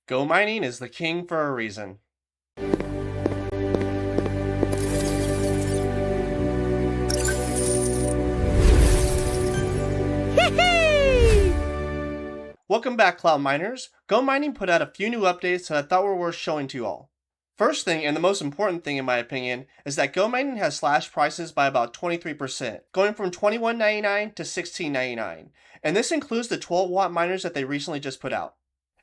Go mining is the king for a reason. Welcome back, cloud miners. Go Mining put out a few new updates that I thought were worth showing to you all. First thing, and the most important thing in my opinion, is that Go Mining has slashed prices by about 23%, going from $21.99 to $16.99. And this includes the 12-watt miners that they recently just put out.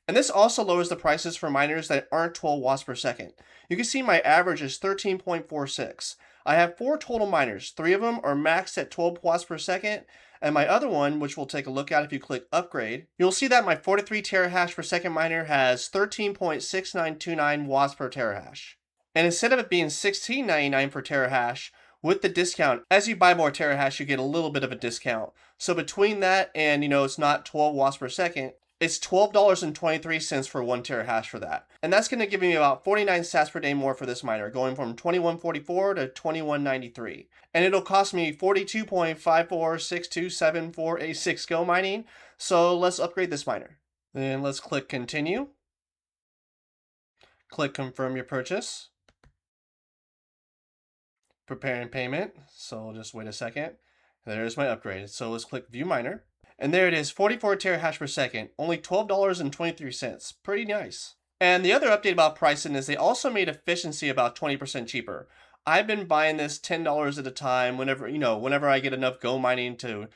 And this also lowers the prices for miners that aren't 12 watts per second. You can see my average is 13.46. I have 4 total miners. 3 of them are maxed at 12 watts per second, and my other one, which we'll take a look at if you click upgrade, you'll see that my 43 terahash per second miner has 13.6929 watts per terahash. And instead of it being $16.99 per terahash, with the discount, as you buy more terahash, you get a little bit of a discount. So between that and, it's not 12 watts per second, it's $12.23 for 1 terahash for that. And that's going to give me about 49 sats per day more for this miner, going from 2144 to 2193. And it'll cost me 42.54627486 Go Mining. So let's upgrade this miner. Then let's click continue. Click confirm your purchase. Preparing payment. So just wait a second. There's my upgrade. So let's click view miner. And there it is, 44 terahash per second, only $12.23. Pretty nice. And the other update about pricing is they also made efficiency about 20% cheaper. I've been buying this $10 at a time whenever I get enough Go Mining to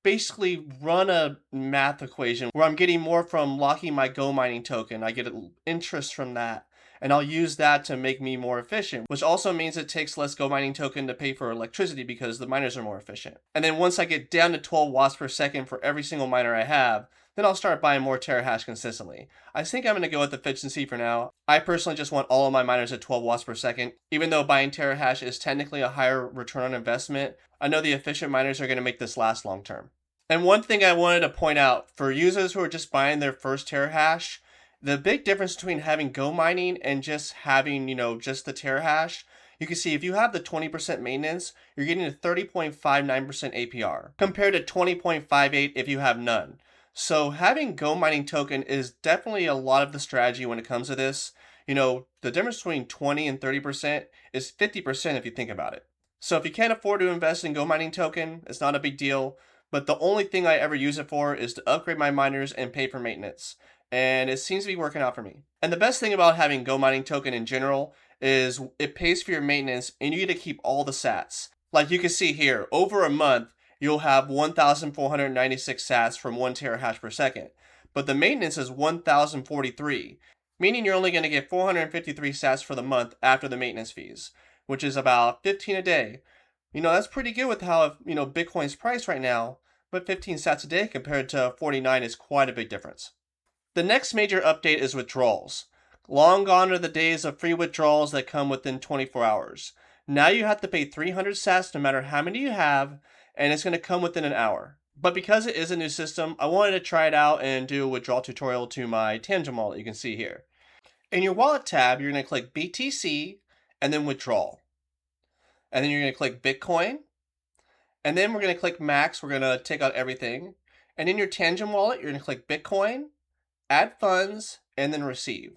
basically run a math equation where I'm getting more from locking my Go Mining token. I get interest from that. And I'll use that to make me more efficient, which also means it takes less Go Mining token to pay for electricity because the miners are more efficient. And then once I get down to 12 watts per second for every single miner I have, then I'll start buying more terahash consistently. I think I'm going to go with efficiency for now. I personally just want all of my miners at 12 watts per second. Even though buying terahash is technically a higher return on investment, I know the efficient miners are going to make this last long term. And one thing I wanted to point out, for users who are just buying their first terahash, the big difference between having Go Mining and just having, just the terahash, you can see if you have the 20% maintenance, you're getting a 30.59% APR compared to 20.58 if you have none. So having Go Mining token is definitely a lot of the strategy when it comes to this. The difference between 20 and 30% is 50% if you think about it. So if you can't afford to invest in Go Mining token, it's not a big deal. But the only thing I ever use it for is to upgrade my miners and pay for maintenance. And it seems to be working out for me. And the best thing about having Go Mining token in general is it pays for your maintenance and you get to keep all the sats. Like you can see here, over a month, you'll have 1,496 sats from 1 terahash per second. But the maintenance is 1,043, meaning you're only going to get 453 sats for the month after the maintenance fees, which is about 15 a day. That's pretty good with how, Bitcoin's priced right now, but 15 sats a day compared to 49 is quite a big difference. The next major update is withdrawals. Long gone are the days of free withdrawals that come within 24 hours. Now you have to pay 300 sats no matter how many you have, and it's going to come within an hour. But because it is a new system, I wanted to try it out and do a withdrawal tutorial to my Tangent wallet you can see here. In your wallet tab, you're going to click BTC and then withdrawal. And then you're going to click Bitcoin. And then we're going to click max. We're going to take out everything. And in your Tangent wallet, you're going to click Bitcoin, add funds, and then receive.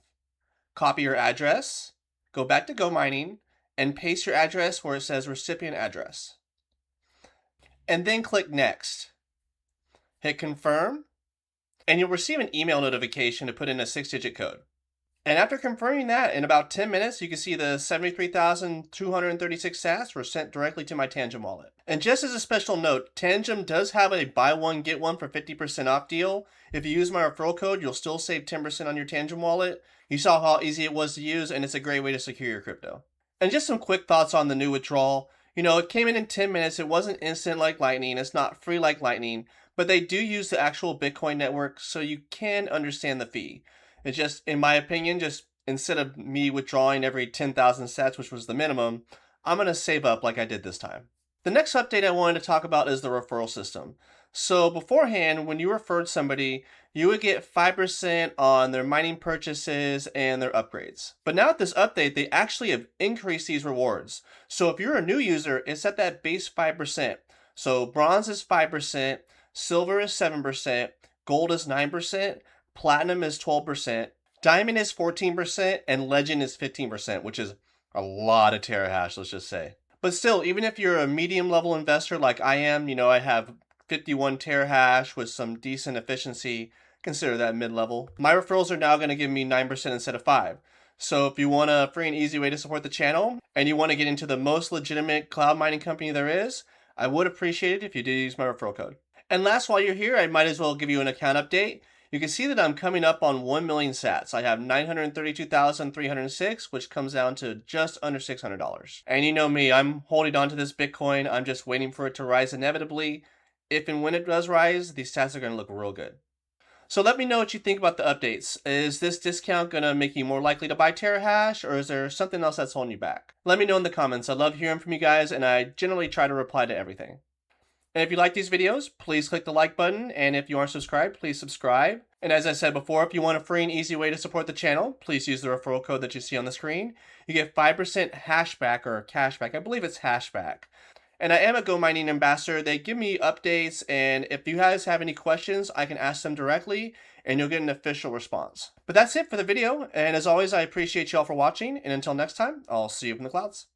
Copy your address, go back to Go Mining, and paste your address where it says recipient address. And then click next. Hit confirm, and you'll receive an email notification to put in a 6-digit code. And after confirming that, in about 10 minutes, you can see the 73,236 sats were sent directly to my Tangent wallet. And just as a special note, Tangent does have a buy one, get one for 50% off deal. If you use my referral code, you'll still save 10% on your Tangent wallet. You saw how easy it was to use, and it's a great way to secure your crypto. And just some quick thoughts on the new withdrawal. It came in 10 minutes. It wasn't instant like Lightning. It's not free like Lightning. But they do use the actual Bitcoin network, so you can understand the fee. It's just, in my opinion, just instead of me withdrawing every 10,000 sats, which was the minimum, I'm going to save up like I did this time. The next update I wanted to talk about is the referral system. So beforehand, when you referred somebody, you would get 5% on their mining purchases and their upgrades. But now with this update, they actually have increased these rewards. So if you're a new user, it's at that base 5%. So bronze is 5%, silver is 7%, gold is 9%, platinum is 12%, Diamond is 14% and Legend is 15%, which is a lot of terahash, let's just say. But still, even if you're a medium level investor like I am, I have 51 terahash with some decent efficiency, consider that mid-level. My referrals are now going to give me 9% instead of 5%. So if you want a free and easy way to support the channel and you want to get into the most legitimate cloud mining company there is, I would appreciate it if you did use my referral code. And last, while you're here, I might as well give you an account update. You can see that I'm coming up on 1 million sats. I have 932,306, which comes down to just under $600. And you know me, I'm holding on to this Bitcoin. I'm just waiting for it to rise inevitably. If and when it does rise, these stats are going to look real good. So let me know what you think about the updates. Is this discount going to make you more likely to buy terahash, or is there something else that's holding you back? Let me know in the comments. I love hearing from you guys, and I generally try to reply to everything. And if you like these videos, please click the like button, and if you aren't subscribed, please subscribe. And as I said before, if you want a free and easy way to support the channel, please use the referral code that you see on the screen. You get 5% hashback or cashback. I believe it's hashback. And I am a GoMining ambassador. They give me updates, and if you guys have any questions, I can ask them directly, and you'll get an official response. But that's it for the video, and as always, I appreciate you all for watching, and until next time, I'll see you up in the clouds.